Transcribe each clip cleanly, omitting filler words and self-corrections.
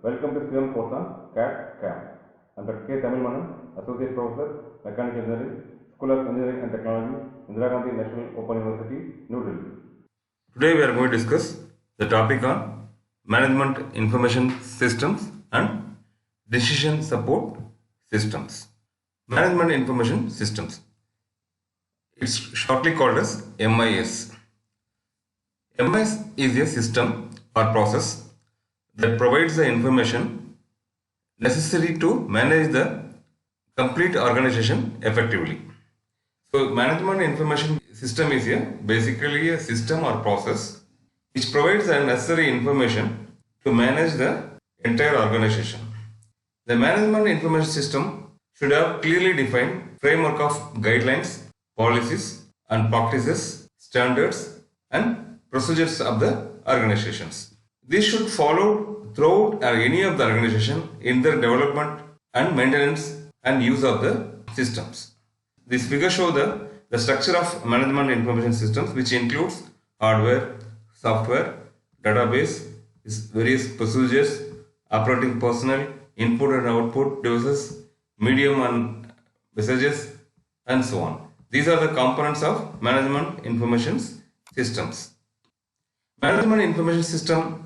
Welcome to SPM course on CAD CAM. I'm Dr. K. Tamil Manan, Associate Professor, Mechanical Engineering, School of Engineering and Technology, Indira Gandhi National Open University, New Delhi. Today we are going to discuss the topic on Management Information Systems and Decision Support Systems. Management Information Systems. It's shortly called as MIS. MIS is a system or process that provides the information necessary to manage the complete organization effectively. So management information system is basically a system or process which provides the necessary information to manage the entire organization. The management information system should have clearly defined framework of guidelines, policies and practices, standards and procedures of the organizations. This should follow throughout any of the organization in their development and maintenance and use of the systems. This figure shows the structure of management information systems, which includes hardware, software, database, various procedures, operating personnel, input and output devices, medium and messages, and so on. These are the components of management information systems. Management information system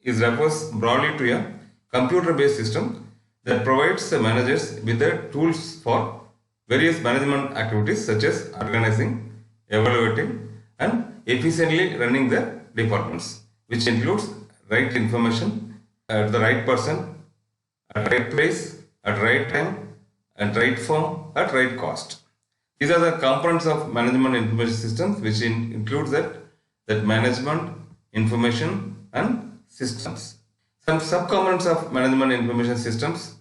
refers broadly to a computer-based system that provides the managers with the tools for various management activities such as organizing, evaluating and efficiently running the departments, which includes right information at the right person, at right place, at right time, at right form, at right cost. These are the components of management information systems, which includes that management, information and systems. Some subcomponents of management information systems,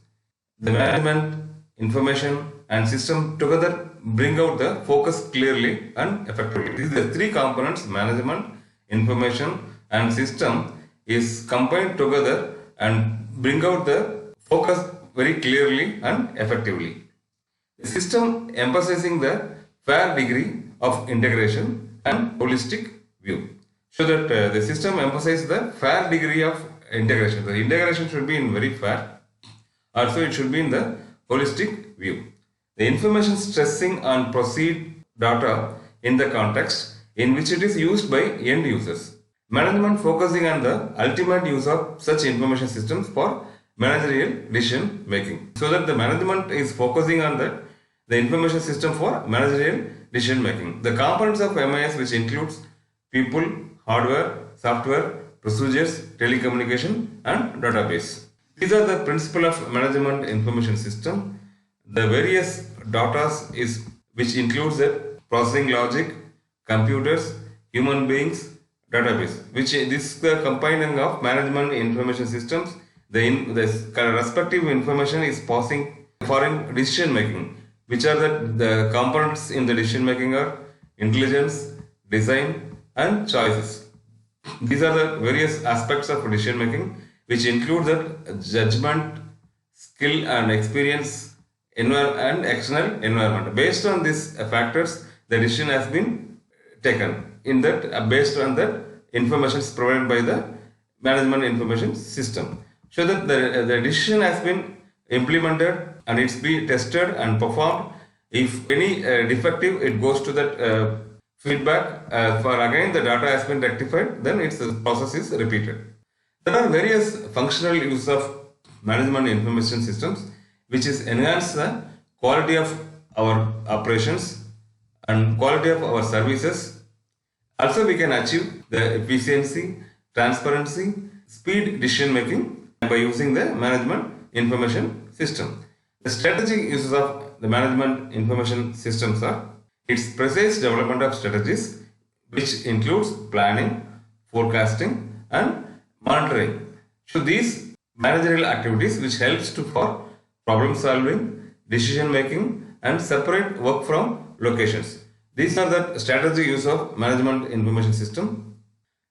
the management, information and system together bring out the focus clearly and effectively. These are the three components: management, information and system is combined together and bring out the focus very clearly and effectively. The system emphasizing the fair degree of integration and holistic view. So that the system emphasizes the fair degree of integration. The integration should be in very fair. Also, it should be in the holistic view. The information stressing on proceed data in the context in which it is used by end users. Management focusing on the ultimate use of such information systems for managerial decision making. So that the management is focusing on the information system for managerial decision making. The components of MIS, which includes people, hardware, software, procedures, telecommunication and database. These are the principle of management information system. The various data is which includes the processing logic, computers, human beings, database, which this is the combining of management information systems. The respective information is passing for decision making, which are the components in the decision making are intelligence, design and choices. These are the various aspects of decision making, which include the judgment, skill and experience, and external environment. Based on these factors, the decision has been taken in that based on the information provided by the management information system. So that the decision has been implemented and it's been tested and performed. If any defective, it goes to that feedback for again the data has been rectified, then its process is repeated. There are various functional uses of management information systems which is enhance the quality of our operations and quality of our services. Also we can achieve the efficiency, transparency, speed decision making by using the management information system. The strategic uses of the management information systems are its precise development of strategies, which includes planning, forecasting and monitoring. So these managerial activities which helps for problem solving, decision making and separate work from locations. These are the strategic use of management information system.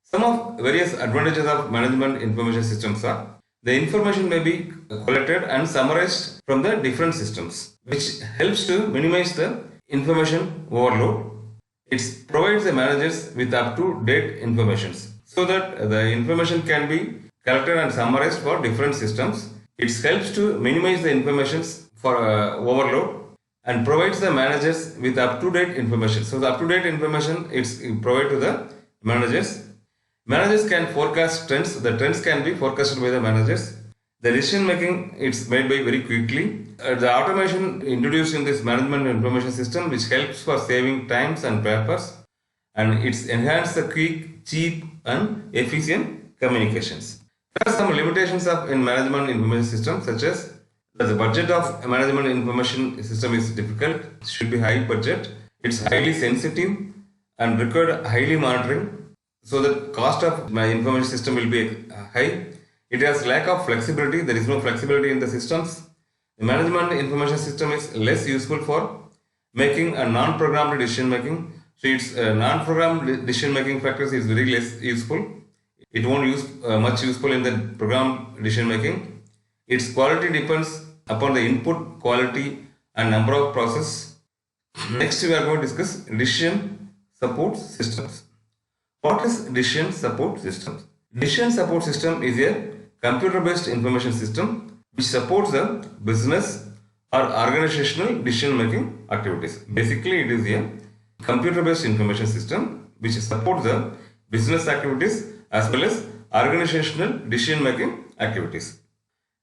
Some of various advantages of management information systems are the information may be collected and summarized from the different systems, which helps to minimize the information overload. It provides the managers with up-to-date information so that the information can be collected and summarized for different systems. It helps to minimize the information for overload and provides the managers with up-to-date information. So the up-to-date information it's provided to the managers. Managers can forecast trends. The trends can be forecasted by the managers. The decision making it's made by very quickly. The automation introduced in this management information system which helps for saving times and papers, and it's enhanced the quick, cheap and efficient communications. There are some limitations of in management information system such as the budget of management information system is difficult, it should be high budget, it's highly sensitive and required highly monitoring, so the cost of my information system will be high. It has lack of flexibility, there is no flexibility in the systems. The management information system is less useful for making a non-programmed decision making. So its non-programmed decision making factors is very less useful. It won't use much useful in the programmed decision making. Its quality depends upon the input quality and number of process. Next we are going to discuss decision support systems. What is decision support systems? Decision support system is a computer-based information system which supports the business or organizational decision-making activities. Basically, it is a computer-based information system which supports the business activities as well as organizational decision-making activities.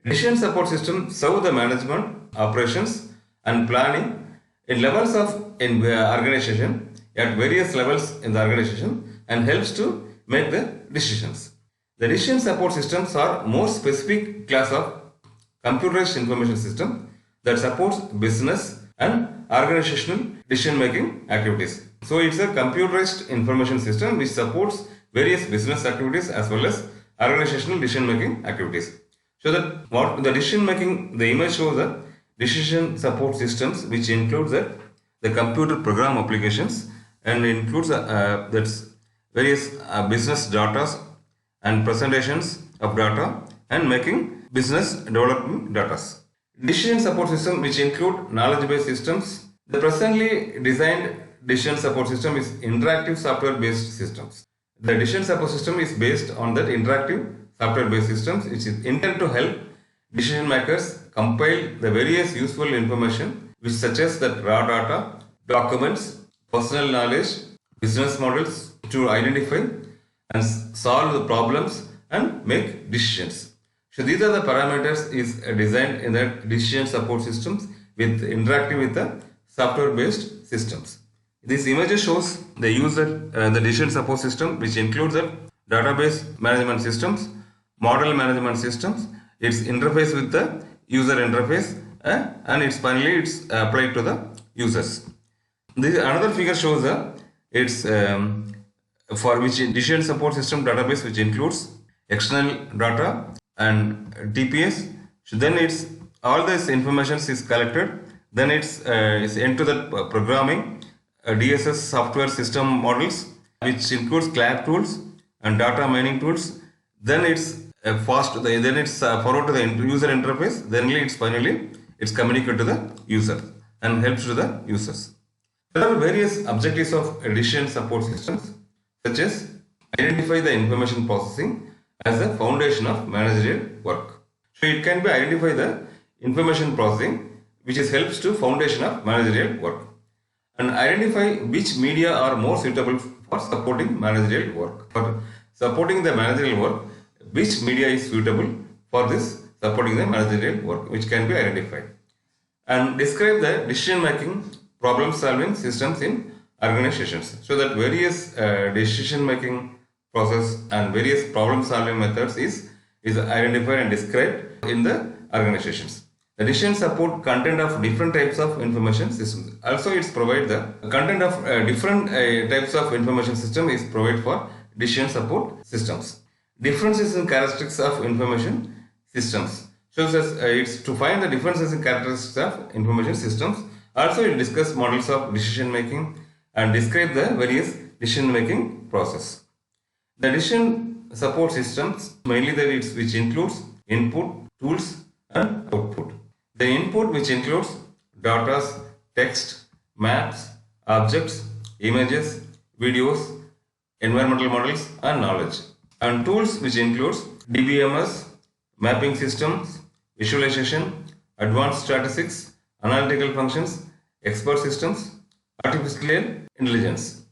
Decision support systems serve the management, operations, and planning in levels of organization at various levels in the organization and helps to make the decisions. The decision support systems are more specific class of computerized information system that supports business and organizational decision making activities. So it's a computerized information system which supports various business activities as well as organizational decision making activities. So that what the decision making, the image shows the decision support systems which includes the computer program applications and includes that's various business data and presentations of data and making business development data. Decision support system which include knowledge based systems. The presently designed decision support system is interactive software based systems. The decision support system is based on that interactive software based systems which is intended to help decision makers compile the various useful information which such as the raw data, documents, personal knowledge, business models to identify and solve the problems and make decisions. So these are the parameters is designed in the decision support systems with interactive with the software based systems. This image shows the user the decision support system which includes the database management systems, model management systems, its interface with the user interface and it's finally it's applied to the users. This another figure shows the its for which decision support system database which includes external data and DPS. So then it's all this information is collected. Then it's into the programming DSS software system models which includes CLAD tools and data mining tools. Then it's then it's forward to the user interface. Then it's finally it's communicated to the user and helps to the users. There are various objectives of decision support systems such as identify the information processing as the foundation of managerial work. So it can be identify the information processing which is helps to foundation of managerial work and identify which media are more suitable for supporting managerial work. For supporting the managerial work, which media is suitable for this supporting the managerial work which can be identified. And describe the decision making problem solving systems in organizations. So that various decision making process and various problem solving methods is identified and described in the organizations. The decision support content of different types of information systems. Also it's provide the content of different types of information system is provided for decision support systems. Differences in characteristics of information systems. So it's to find the differences in characteristics of information systems. Also it discuss models of decision making and describe the various decision making process. The decision support systems mainly which includes input, tools and output. The input which includes data, text, maps, objects, images, videos, environmental models and knowledge. And tools which includes DBMS, mapping systems, visualization, advanced statistics, analytical functions, expert systems, artificial intelligence.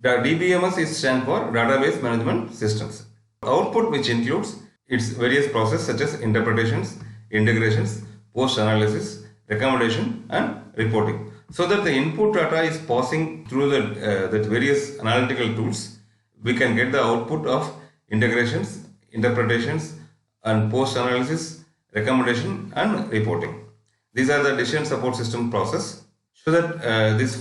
The DBMS is stand for Database Management Systems. Output, which includes its various processes such as interpretations, integrations, post-analysis, recommendation and reporting. So that the input data is passing through the various analytical tools, we can get the output of integrations, interpretations and post-analysis, recommendation and reporting. These are the decision support system process. So that this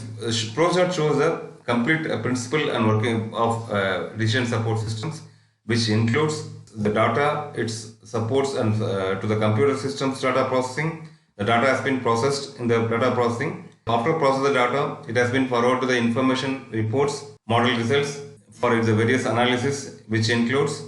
flowchart shows the complete principle and working of decision support systems, which includes the data, its supports and to the computer systems data processing. The data has been processed in the data processing. After process the data, it has been forwarded to the information reports, model results for its various analysis, which includes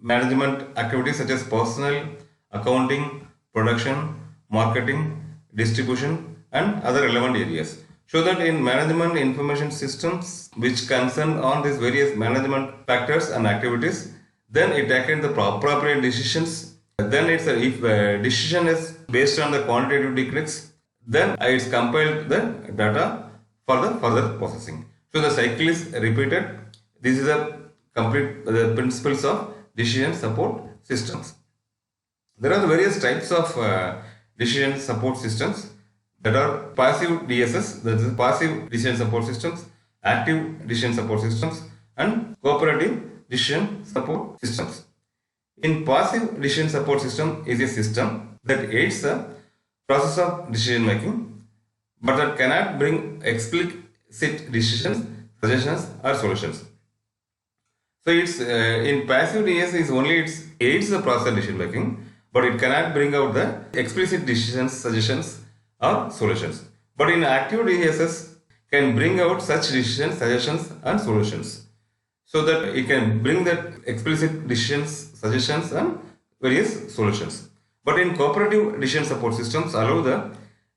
management activities such as personnel, accounting, production, marketing, distribution and other relevant areas. So that in management information systems which concern on these various management factors and activities, then it taken the appropriate decisions. Then it's if decision is based on the quantitative techniques, then it's compiled the data for the further processing. So the cycle is repeated. This is a complete the principles of decision support systems. There are the various types of decision support systems. That are passive DSS, that is passive decision support systems, active decision support systems and cooperative decision support systems. In passive decision support system is a system that aids the process of decision making but that cannot bring explicit decisions, suggestions or solutions. So it's in passive DS is only it aids the process of decision making but it cannot bring out the explicit decisions, suggestions or solutions. But in active DSS can bring out such decisions, suggestions and solutions. So that it can bring that explicit decisions, suggestions and various solutions. But in cooperative decision support systems allow the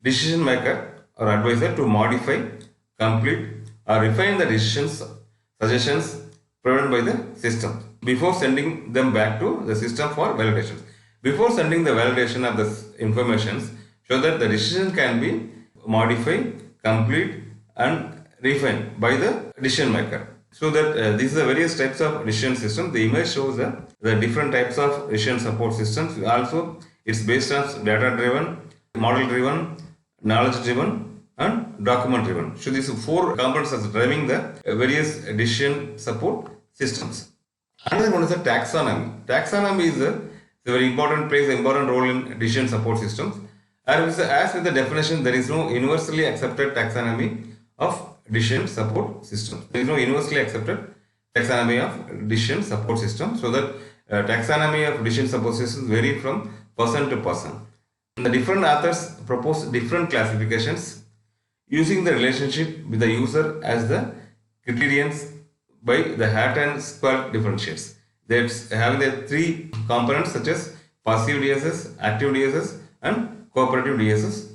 decision maker or advisor to modify, complete or refine the decisions, suggestions provided by the system before sending them back to the system for validation. Before sending the validation of the information, so that the decision can be modified, complete and refined by the decision maker. So that these are the various types of decision systems. The image shows the different types of decision support systems. Also, it's based on data driven, model driven, knowledge driven and document driven. So these four components are driving the various decision support systems. Another one is the taxonomy. Taxonomy is a very important role in decision support systems. As with the definition, there is no universally accepted taxonomy of decision support systems. There is no universally accepted taxonomy of decision support system. So that taxonomy of decision support systems vary from person to person. The different authors propose different classifications using the relationship with the user as the criterions by the Hatt-Square differentiates. That's having the three components such as passive DSS, active DSS and cooperative DSS.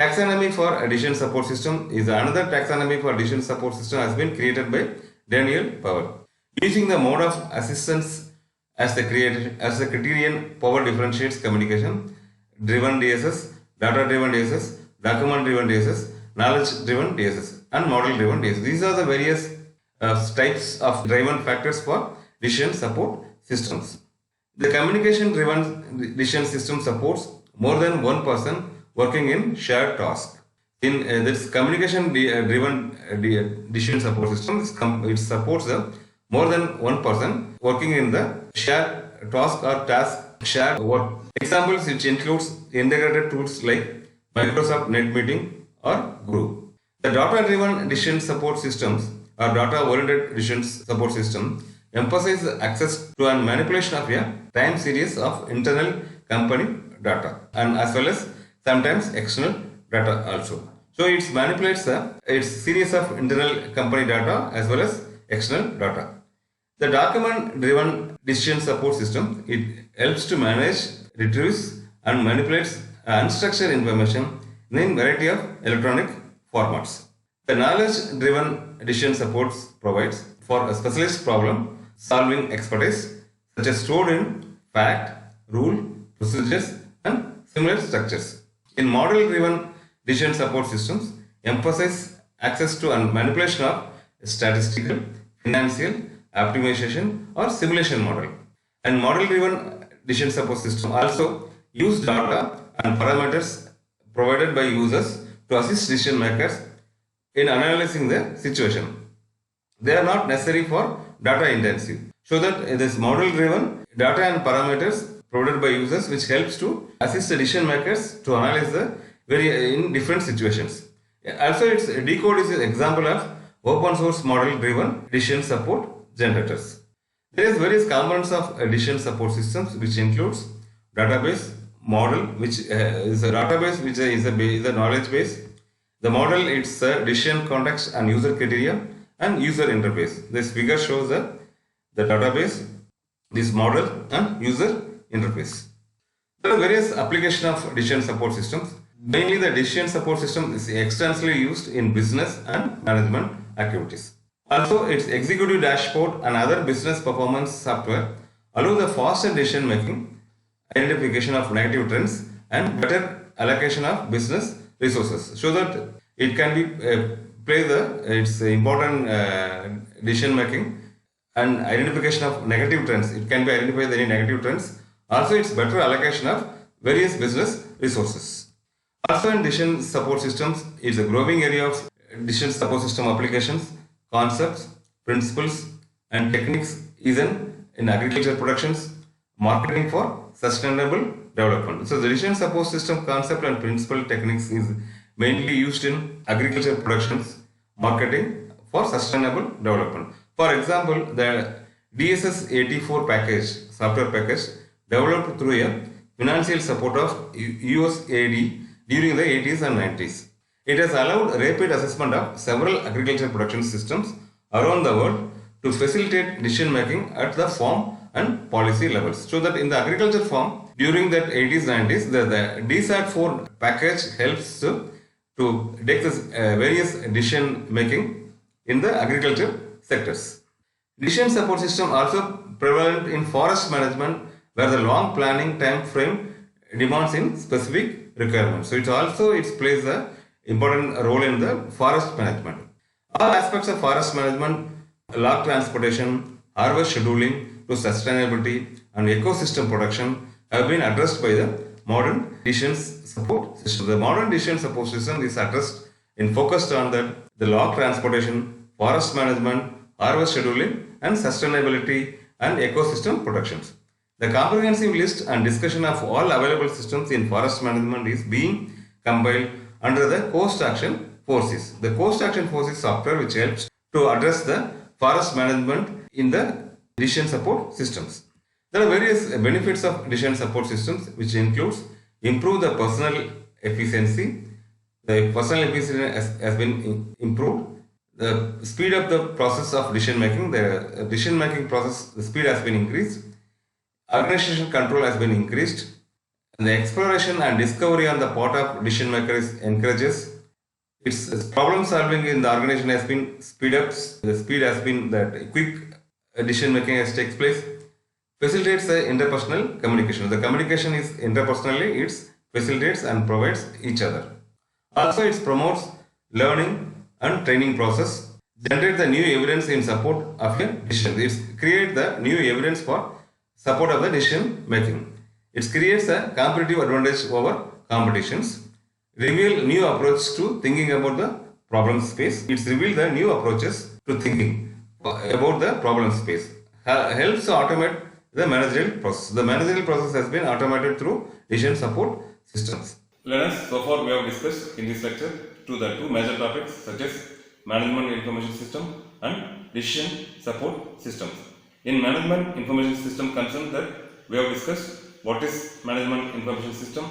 Taxonomy for decision support system is another taxonomy for decision support system has been created by Daniel Power. Using the mode of assistance as the criterion, Power differentiates communication, driven DSS, data driven DSS, document driven DSS, knowledge driven DSS and model driven DSS. These are the various types of driven factors for decision support systems. The communication driven decision system supports more than one person working in shared task. In this communication driven decision support system, it supports more than one person working in the shared task or task shared work. Examples which includes integrated tools like Microsoft NetMeeting or Group. The data driven decision support systems or data oriented decision support system emphasize access to and manipulation of a time series of internal company data and as well as sometimes external data also. So it manipulates its series of internal company data as well as external data. The document driven decision support system, it helps to manage, retrieves and manipulates unstructured information in a variety of electronic formats. The knowledge driven decision supports provides for a specialist problem solving expertise such as stored in fact, rule, procedures, and similar structures. In model-driven decision support systems, emphasize access to and manipulation of statistical, financial, optimization, or simulation model. And model-driven decision support system also use data and parameters provided by users to assist decision makers in analyzing the situation. They are not necessary for data intensive. So that this model driven data and parameters provided by users which helps to assist the decision makers to analyze the in different situations. Also, its decode is an example of open source model driven decision support generators. There is various components of decision support systems which includes database, model which is a database which is a knowledge base. The model it's a decision context and user criteria and user interface. This figure shows the database, this model and user interface. There are various applications of decision support systems. Mainly the decision support system is extensively used in business and management activities. Also, its executive dashboard and other business performance software allow the faster decision making, identification of negative trends and better allocation of business resources so that it can be play its important decision making and identification of negative trends. It can be identified any negative trends. Also, it's better allocation of various business resources. Also, in decision support systems is a growing area of decision support system applications, concepts, principles, and techniques is in agriculture productions, marketing for sustainable development. So, the decision support system concept and principle techniques is mainly used in agriculture productions, marketing for sustainable development. For example, the DSS 84 package, software package, developed through a financial support of USAID during the 80s and 90s. It has allowed rapid assessment of several agriculture production systems around the world to facilitate decision making at the farm and policy levels. So that in the agriculture farm, during that 80s, 90s, the DSAT4 package helps to take this various decision making in the agriculture sectors. Decision support system also prevalent in forest management where the long planning time frame demands in specific requirements. So it plays an important role in the forest management. All aspects of forest management, log transportation, harvest scheduling to sustainability and ecosystem protection have been addressed by the modern decision support system. The modern decision support system is addressed and focused on the log transportation, forest management, harvest scheduling and sustainability and ecosystem protections. The comprehensive list and discussion of all available systems in forest management is being compiled under the Coast Action Forces. The Coast Action Forces software which helps to address the forest management in the decision support systems. There are various benefits of decision support systems which includes improve the personal efficiency. The personal efficiency has been improved. The speed of the process of decision making, the decision making process, the speed has been increased. Organization control has been increased. And the exploration and discovery on the part of decision makers encourages. Its problem solving in the organization has been speed up. The speed has been that quick decision making has takes place. Facilitates the interpersonal communication. The communication is interpersonally, it facilitates and provides each other. Also, it promotes learning and training process. Generate the new evidence in support of a decision. It creates the new evidence for support of the decision making. It creates a competitive advantage over competitions. Reveal new approach to thinking about the problem space. It reveals the new approaches to thinking about the problem space. Helps to automate the managerial process. The managerial process has been automated through decision support systems. Learners, so far we have discussed in this lecture the two major topics such as management information system and decision support systems. In management information system concern that we have discussed what is management information system,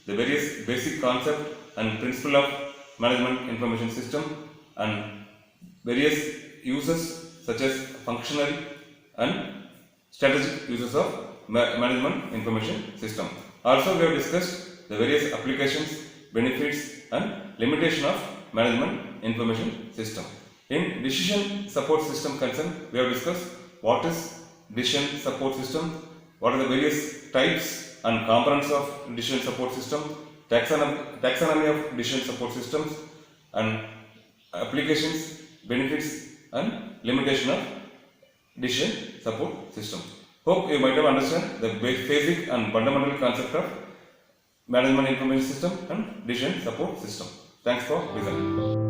the various basic concept and principle of management information system and various uses such as functional and strategic uses of management information system. Also, we have discussed the various applications, benefits and limitation of management information system. In decision support system concern, we have discussed what is decision support system, what are the various types and components of decision support system, taxonomy of decision support systems, and applications, benefits, and limitation of decision support system. Hope you might have understood the basic and fundamental concept of management information system and decision support system. Thanks for listening.